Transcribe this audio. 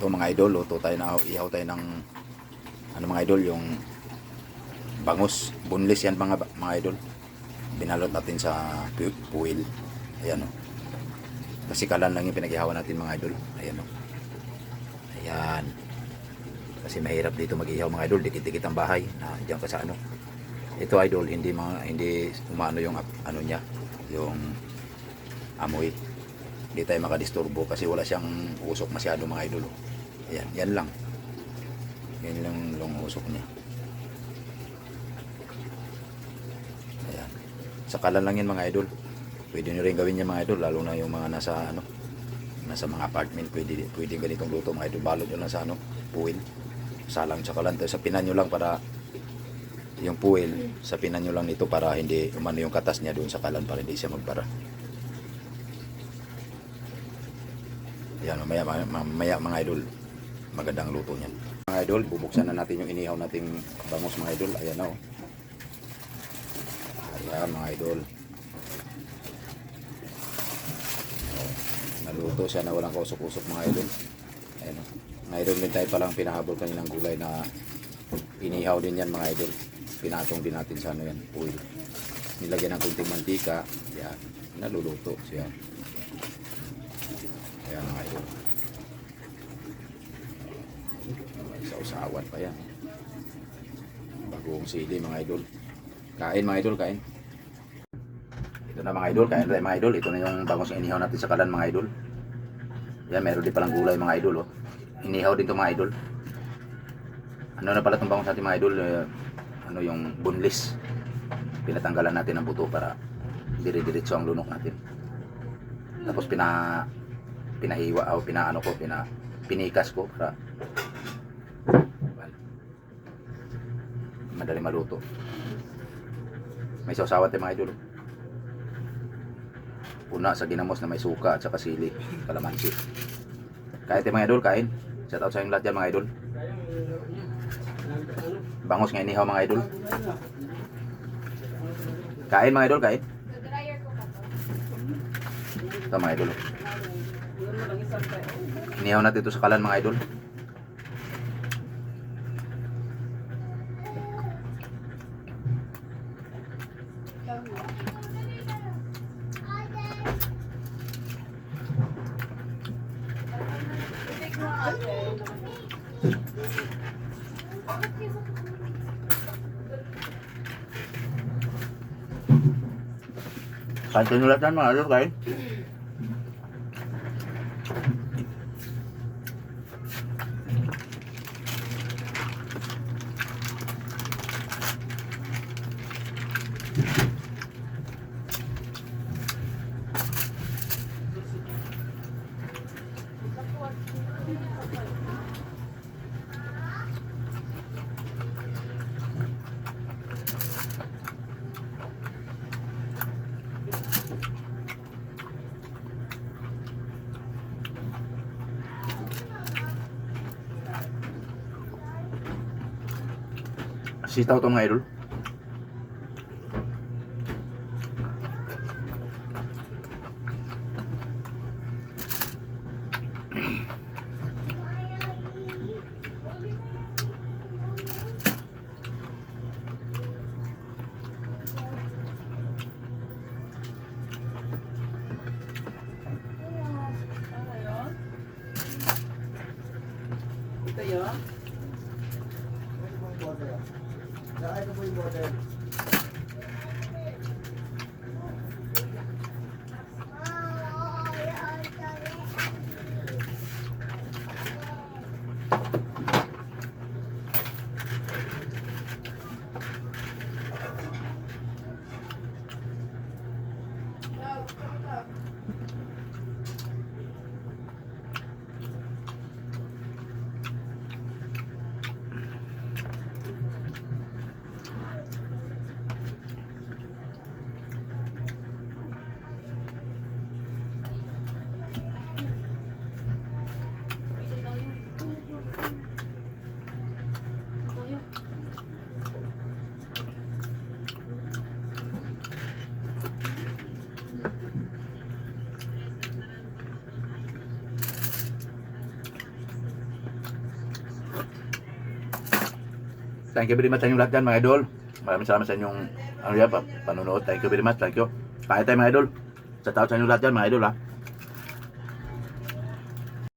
Ito mga idol, luto tayo na ihaw tayo ng ano mga idol, yung bangus, boneless yan mga idol. Binalot natin sa puwil. Ayan o. Kasi kalan lang yung pinag-ihawan natin mga idol. Ayan o. Ayan. Kasi mahirap dito mag-ihaw mga idol, dikit-dikit ang bahay. Diyan ka sa ano. Ito idol, hindi umano yung ano niya, yung amoy. Hindi tayo makadisturbo kasi wala siyang usok masyado mga idol. Ayan, yan lang. Yan lang yung usok niya. Ayan. Sa kalan lang yan mga idol. Pwede nyo rin gawin yan mga idol, lalo na yung mga nasa ano, nasa mga apartment, pwede ganitong luto mga idol. Balot nyo lang sa ano, puwil. Salang tsaka lang. Sa pinan nyo lang para yung puwil, sa pinan nyo lang nito para hindi umano yung katas niya doon sa kalan para hindi siya magbara. Ayan, mamaya mga idol, magandang luto niyan. Mga idol, bubuksan na natin yung inihaw nating bangus mga idol. Ayan na o. Ayan mga idol. Naluto siya na walang kausok-usok mga idol. Ayan o. Mga idol, din tayo palang pinahabol kaninang gulay na inihaw din yan mga idol. Pinatong din natin sa ano yan, oil. Nilagyan ng kunting mantika. Ayan, naluluto siya. Ayan mga idol. Sausawan pa yan. Bagong sili mga idol. Kain mga idol, kain. Ito na mga idol, kain tayo mga idol. Ito na yung bangus na inihaw natin sa kalan mga idol. Yan, meron din palang gulay mga idol. Oh. Inihaw din to mga idol. Ano na pala itong bangus natin mga idol? Ano yung boneless. Pinatanggalan natin ang buto para dire-diretso ang lunok natin. Tapos pinahiwa o pinikas ko para madali maluto. May sausawan tayo mga idol. Una sa ginamos na may suka at saka sili, kalamansi. Kain tayo mga idol, kain. Shout out sa inyong lahat dyan mga idol. Bangus nga inihaw mga idol. Kain mga idol, kain. Ito mga idol. Inihaw natin ito sa kalan mga idol. Kain tayo lahat yan mga idol, kain. Sitaw ito mga idol. Ito yun. Ito po yung water. Thank you very much sa inyong lahat dyan mga idol. Maraming salamat sa inyong panonood. Thank you very much. Thank you. Kaya tayo mga idol. Shout out sa inyong lahat dyan mga idol ha.